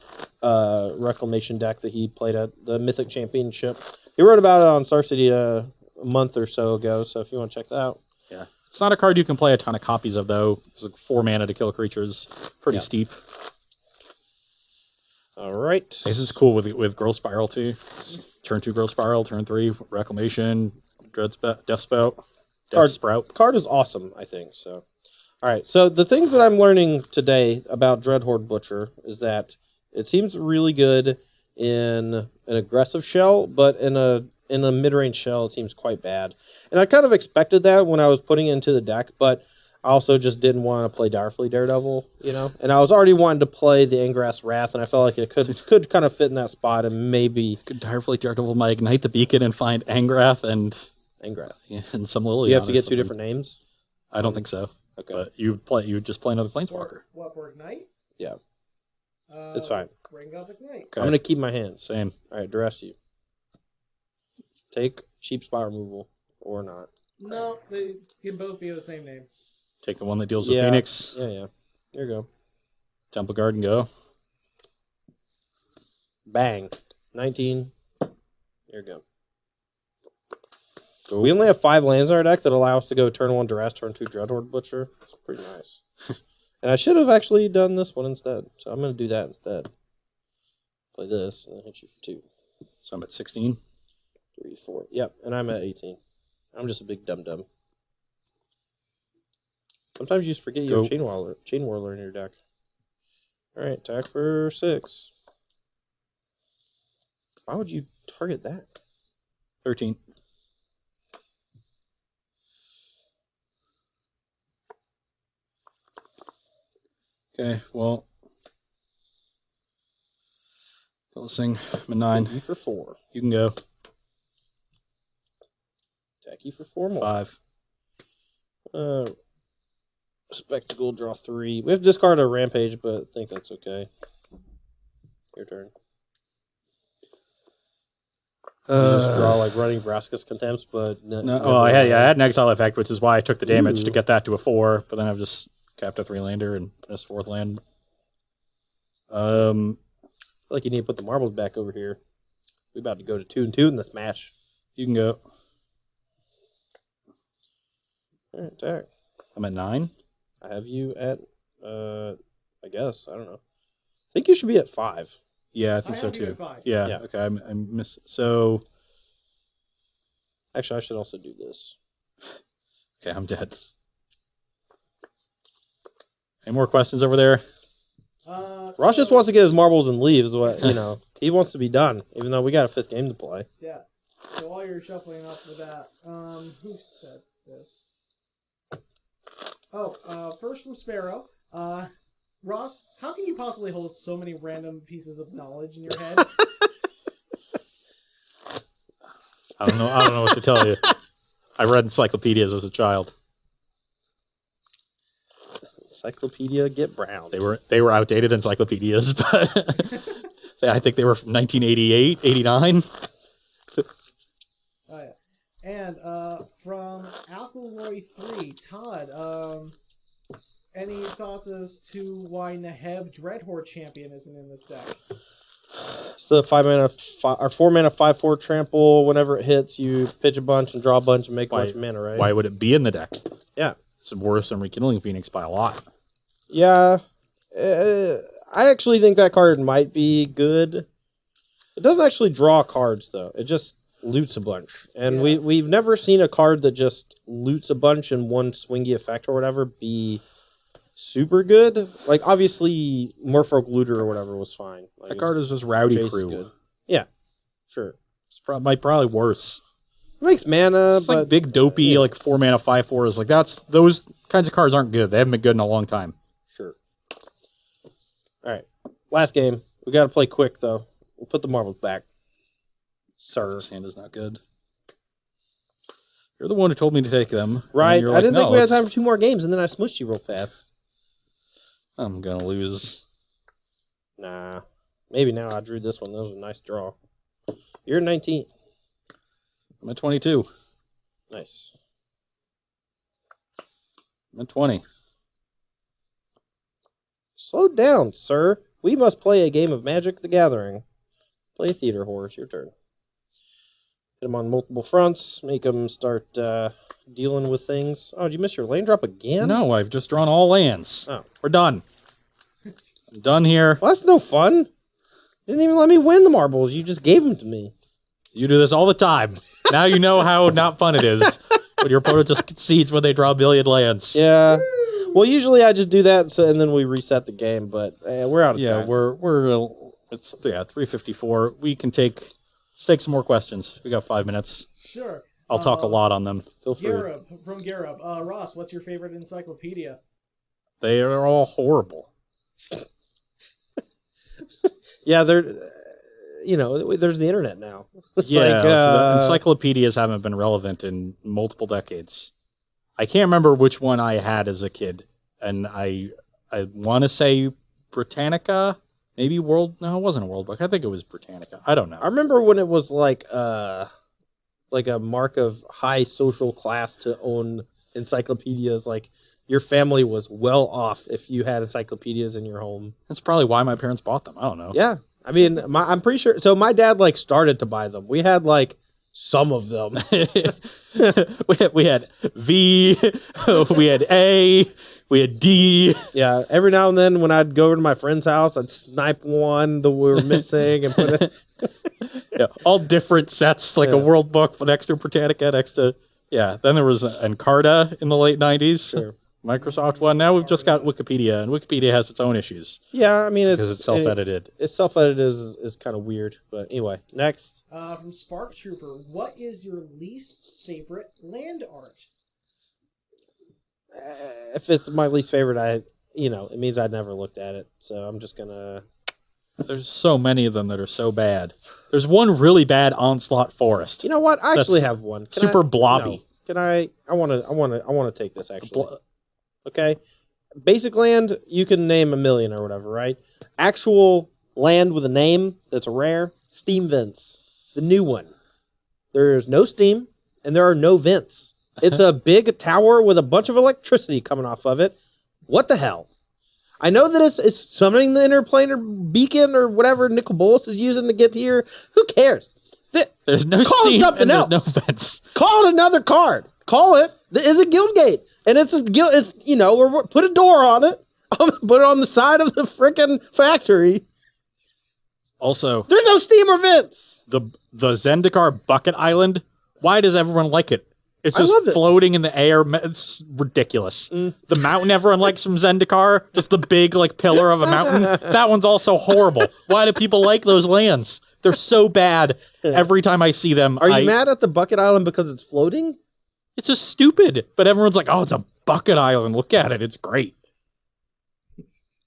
Reclamation deck that he played at the Mythic Championship. He wrote about it on Star City a month or so ago, so if you want to check that out. Yeah. It's not a card you can play a ton of copies of, though. It's like 4 mana to kill creatures. Pretty steep. All right. This is cool with Growth Spiral, too. Turn 2 Growth Spiral, turn 3 Reclamation, Death Spout. Card is awesome, I think. So, all right. So the things that I'm learning today about Dreadhorde Butcher is that it seems really good in an aggressive shell, but in a mid-range shell, it seems quite bad. And I kind of expected that when I was putting it into the deck, but I also just didn't want to play Direfleet Daredevil, you know. And I was already wanting to play the Angrass Wrath, and I felt like it could kind of fit in that spot, and maybe could Direfleet Daredevil might ignite the beacon and find Angrath and some Liliana. You have to get 2 different names. I don't think so. Okay, but you would just play another Planeswalker. What for Ignite? Yeah, it's fine. Bring up Ignite. Okay. I'm gonna keep my hand. Same. All right, duress you. Take cheap spot removal or not. No, they can both be the same name. Take the one that deals with Phoenix. Yeah. There you go. Temple Guard and go. Bang. 19. There you go. So we only have 5 lands in our deck that allow us to go turn 1 Duress, turn 2 Dreadhorde Butcher. It's pretty nice. And I should have actually done this one instead. So I'm going to do that instead. Play this and then hit you for 2. So I'm at 16. 3, 4. Yep, and I'm at 18. I'm just a big dum-dum. Sometimes you just forget you have Chain Whirler in your deck. All right, attack for 6. Why would you target that? 13. Okay, well. Listening, I'm at 9. You for 4. You can go. Attack you for 4 more. 5. Spectacle, draw 3. We have to discard a Rampage, but I think that's okay. Your turn. You just draw like Running Vraska's Contempts, but I had an exile effect, which is why I took the damage to get that to a 4. But then I've just capped a 3-lander and this 4th land. I feel like you need to put the marbles back over here. We're about to go to 2 and 2 in this match. You can go. All right, attack. I'm at 9. I have you at, I guess, I don't know. I think you should be at 5. Yeah, I think so too. At 5. Yeah. Okay. I miss. So, actually, I should also do this. Okay, I'm dead. Any more questions over there? Ross just wants to get his marbles and leave. Is what you know. He wants to be done, even though we got a 5th game to play. Yeah. So while you're shuffling up for that, who said this? Oh, first from Sparrow. Ross, how can you possibly hold so many random pieces of knowledge in your head? I don't know what to tell you. I read encyclopedias as a child. Encyclopedia get brown. They were outdated encyclopedias, but I think they were from 1988, 89. Oh yeah. And from Alkaloy 3, Todd, any thoughts as to why Neheb Dreadhorde Champion isn't in this deck? It's the 4-mana 5/4 trample. Whenever it hits, you pitch a bunch and draw a bunch and make a bunch of mana, right? Why would it be in the deck? Yeah. It's worse than Rekindling Phoenix by a lot. Yeah. I actually think that card might be good. It doesn't actually draw cards, though. It just loots a bunch. And we've never seen a card that just loots a bunch in one swingy effect or whatever be super good. Like, obviously, Merfolk Looter or whatever was fine. Like, That card is just Rowdy Jace is Crew. good. Yeah, sure. It's probably worse. It makes mana, It's but like big dopey, like 4-mana 5/4 is like those kinds of cards aren't good. They haven't been good in a long time. sure. All right, last game. We got to play quick though. We'll put the marbles back, sir. This hand is not good. You're the one who told me to take them. Right? You're I like, didn't think "No, we had it's- time for 2 more games, and then I smushed you real fast. I'm gonna lose. Nah, maybe now I drew this one. That was a nice draw. You're 19. I'm at 22. Nice. I'm at 20. Slow down, sir. We must play a game of Magic the Gathering. Play Theater Horse. Your turn. Hit them on multiple fronts. Make them start dealing with things. Oh, did you miss your lane drop again? No, I've just drawn all lands. Oh. We're done. I'm done here. Well, that's no fun. Didn't even let me win the marbles. You just gave them to me. You do this all the time. Now you know how not fun it is when your opponent just concedes when they draw a billion lands. Yeah. Well, usually I just do that, and then we reset the game. But we're out of time. It's 3:54. Let's take some more questions. We got 5 minutes. Sure. I'll talk a lot on them. Feel free. From Garub. Ross, what's your favorite encyclopedia? They are all horrible. Yeah, there's the internet now. Yeah, the encyclopedias haven't been relevant in multiple decades. I can't remember which one I had as a kid, and I want to say Britannica, maybe World. No, it wasn't a World Book. I think it was Britannica. I don't know. I remember when it was like a mark of high social class to own encyclopedias. Like your family was well off if you had encyclopedias in your home. That's probably why my parents bought them. I don't know. Yeah, I mean, I'm pretty sure. So my dad started to buy them. We had some of them. we had V, we had A, we had D. Yeah, every now and then when I'd go over to my friend's house, I'd snipe one that we were missing and put it. Yeah, all different sets, a World Book next to Britannica, next to Then there was Encarta in the late 90s. Sure. Microsoft one. Now we've just got Wikipedia, and Wikipedia has its own issues. Yeah, I mean because it's self-edited. It's self-edited is kind of weird, but anyway, next. From Spark Trooper, what is your least favorite land art? If it's my least favorite, it means I'd never looked at it, so I'm just gonna. There's so many of them that are so bad. There's one really bad Onslaught Forest. You know what? I actually have one. Super blobby. Can I? I want to take this actually. Okay, basic land you can name a million or whatever, right? Actual land with a name that's rare. Steam vents, the new one. There's no steam and there are no vents. It's a big tower with a bunch of electricity coming off of it. What the hell? I know that it's summoning the interplanar beacon or whatever Nicol Bolas is using to get here. Who cares? There's no Call steam something and else. there's no vents. Call it another card. Call it. It's a guild gate, and it's a guild. It's or put a door on it. Put it on the side of the frickin' factory. Also, there's no steam or vents. The Zendikar Bucket Island. Why does everyone like it? It's just love it. floating in the air. It's ridiculous. The mountain everyone likes from Zendikar, just the big pillar of a mountain. That one's also horrible. Why do people like those lands? They're so bad. Every time I see them, Are you mad at the Bucket Island because it's floating? It's just stupid. But everyone's like, oh, it's a bucket island. Look at it. It's great.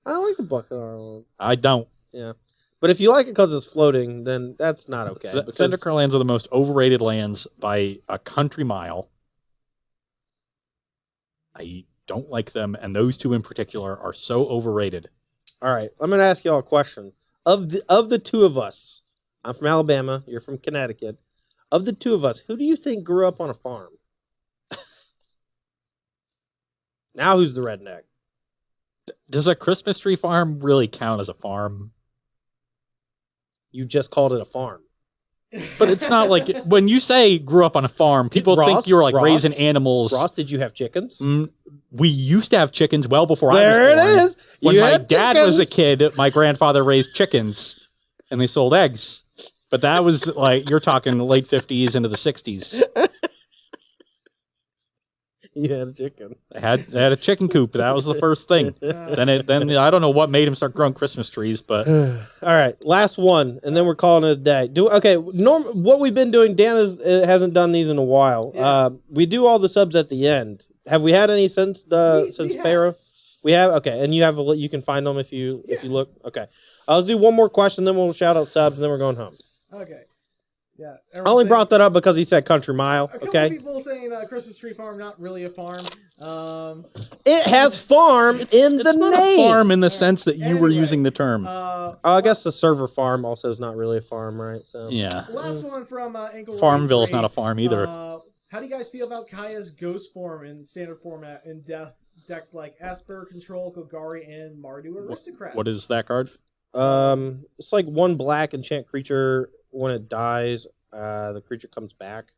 I like the Bucket Island. I don't. Yeah. But if you like it because it's floating, then that's not okay. Zendikar lands are the most overrated lands by a country mile. I don't like them, and those two in particular are so overrated. All right, I'm going to ask y'all a question. Of the two of us, I'm from Alabama, you're from Connecticut. Of the two of us, who do you think grew up on a farm? Now who's the redneck? Does a Christmas tree farm really count as a farm? You just called it a farm. But it's not like, when you say grew up on a farm, people think you're like raising animals. Ross, did you have chickens? We used to have chickens well before I was born. There it is. When my dad was a kid, my grandfather raised chickens, and they sold eggs. But that was like, you're talking the late 50s into the 60s. You had a chicken. I had a chicken coop. That was the first thing. Then I don't know what made him start growing Christmas trees, but all right, last one, and then we're calling it a day. What we've been doing, Dan hasn't done these in a while. Yeah. We do all the subs at the end. Have we had any since Pharaoh? We have. Okay, and you can find them if you look. Okay, let's do one more question, then we'll shout out subs, and then we're going home. Okay. Yeah. I only brought that up because he said country mile. A couple Okay. people saying Christmas tree farm, not really a farm. It has farm in the it's not name. a farm in the sense that you were Anyway, using the term. I guess the server farm also is not really a farm, right? So Yeah. Last one from Ankle Farmville is not a farm either. How do you guys feel about Kaya's ghost form in standard format in decks like Esper, Control, Golgari, and Mardu Aristocrats? What is that card? It's like 1 black enchant creature. When it dies, the creature comes back.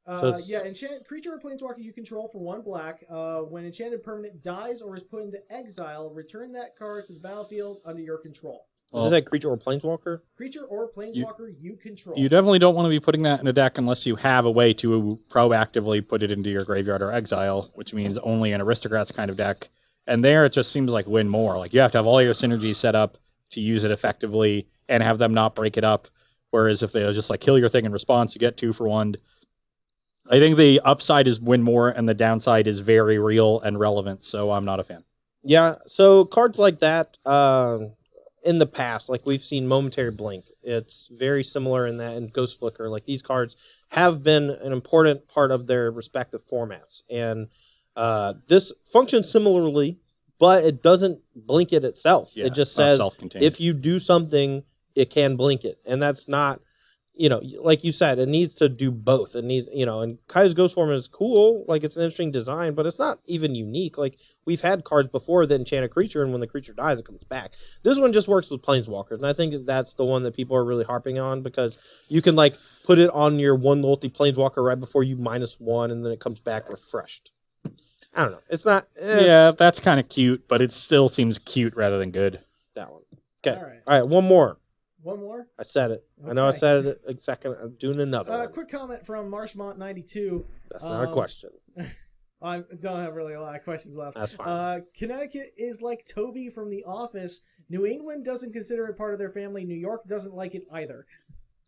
Enchant creature or planeswalker you control for 1 black. When enchanted permanent dies or is put into exile, return that card to the battlefield under your control. Is it a creature or planeswalker? Creature or planeswalker you control. You definitely don't want to be putting that in a deck unless you have a way to proactively put it into your graveyard or exile, which means only an Aristocrats kind of deck. And there it just seems like win more. Like you have to have all your synergies set up to use it effectively and have them not break it up. Whereas if they just like kill your thing in response, you get 2 for 1. I think the upside is win more and the downside is very real and relevant. So I'm not a fan. Yeah. So cards like that, in the past, like we've seen Momentary Blink. It's very similar in that, and Ghost Flicker. Like these cards have been an important part of their respective formats. And this functions similarly, but it doesn't blink it itself. Yeah, it just says self-contained. If you do something, it can blink it. And that's not, like you said, it needs to do both. It needs, and Kaya's Ghost Form is cool. Like it's an interesting design, but it's not even unique. Like we've had cards before that enchant a creature, and when the creature dies, it comes back. This one just works with Planeswalkers, and I think that's the one that people are really harping on because you can like put it on your 1 loyalty Planeswalker right before you -1, and then it comes back refreshed. I don't know. It's not. Yeah, that's kind of cute, but it still seems cute rather than good. That one. Okay. All right. All right. One more. One more? I said it. Okay. I know I said it a second. I'm doing another one. Quick comment from Marshmont92. That's not a question. I don't have really a lot of questions left. That's fine. Connecticut is like Toby from The Office. New England doesn't consider it part of their family. New York doesn't like it either.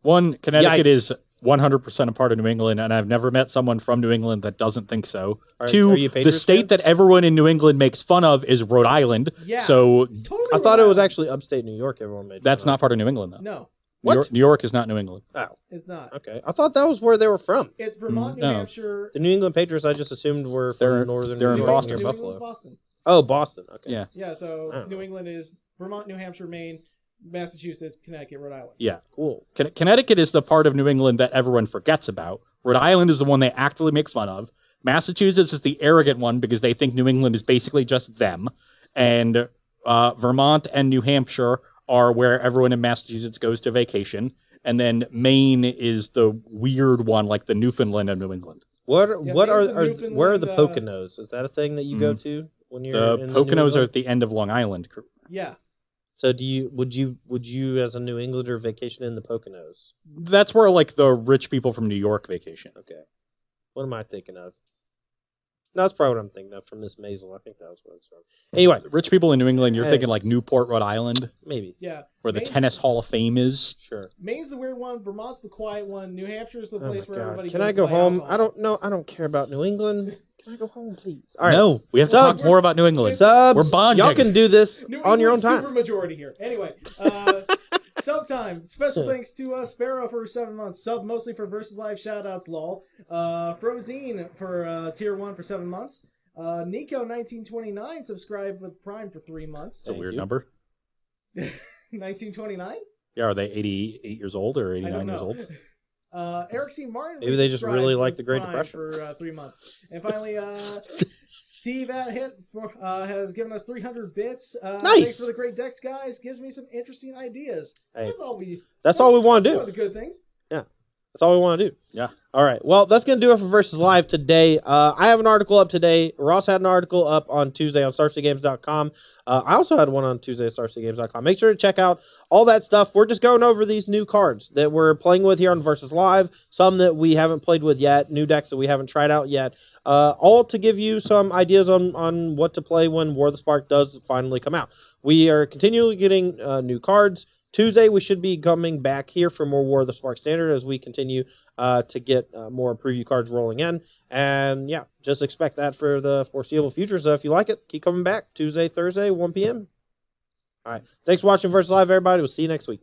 Connecticut is 100% a part of New England, and I've never met someone from New England that doesn't think so. Are you the state that everyone in New England makes fun of is Rhode Island. Yeah, so it's totally I thought it was actually upstate New York. Everyone made. That's not part of New England, though. No. What? New York is not New England. Oh, it's not. Okay, I thought that was where they were from. It's Vermont, New Hampshire. The New England Patriots, I just assumed were from northern. They're in New Boston. England, New Buffalo. Boston. Oh, Boston. Okay. Yeah. Yeah. So New England is Vermont, New Hampshire, Maine, Massachusetts, Connecticut, Rhode Island. Yeah. Cool. Connecticut is the part of New England that everyone forgets about. Rhode Island is the one they actively make fun of. Massachusetts is the arrogant one because they think New England is basically just them. And Vermont and New Hampshire are where everyone in Massachusetts goes to vacation. And then Maine is the weird one, like the Newfoundland of New England. Where are the Poconos? Is that a thing that you go to when you're the Poconos are at the end of Long Island? Yeah. So would you as a New Englander vacation in the Poconos? That's where like the rich people from New York vacation. Okay. What am I thinking of? That's probably what I'm thinking of from Miss Maisel. I think that was what it's from. Anyway, Rich people in New England, you're Hey. thinking like Newport, Rhode Island, maybe. Yeah. where the Maine's- Tennis Hall of Fame is. Sure. Maine's the weird one. Vermont's the quiet one. New Hampshire's the Oh my place where everybody God. Can goes I to go buy home? alcohol. I don't know. I don't care about New England. Can I go home, please? All right. No, we have to Subs. talk more about New England. Subs. We're bonding. Y'all can do this New on your own England's time. super majority here. Anyway, sub time. Special thanks to Sparrow for 7 months. Sub mostly for Versus Live shoutouts, lol. Frozine for tier 1 for 7 months. Nico1929 subscribed with Prime for 3 months. It's a Thank weird you. number. 1929? Yeah, are they 88 years old or I 89 don't years know. old? Eric C. Martin. Maybe they just resubscribed really with like the Great Prime Depression. for 3 months. And finally, Steve at Hit has given us 300 bits. Nice. Thanks for the great decks, guys. Gives me some interesting ideas. Hey, That's all we. that's all we want to That's do. one of the good things. That's all we want to do. Yeah. All right. Well, that's going to do it for Versus Live today. I have an article up today. Ross had an article up on Tuesday on StarCityGames.com. I also had one on Tuesday at StarCityGames.com. Make sure to check out all that stuff. We're just going over these new cards that we're playing with here on Versus Live, some that we haven't played with yet, new decks that we haven't tried out yet, all to give you some ideas on what to play when War of the Spark does finally come out. We are continually getting new cards. Tuesday, we should be coming back here for more War of the Spark Standard as we continue to get more preview cards rolling in. And yeah, just expect that for the foreseeable future. So if you like it, keep coming back Tuesday, Thursday, 1 p.m. All right. Thanks for watching Versus Live, everybody. We'll see you next week.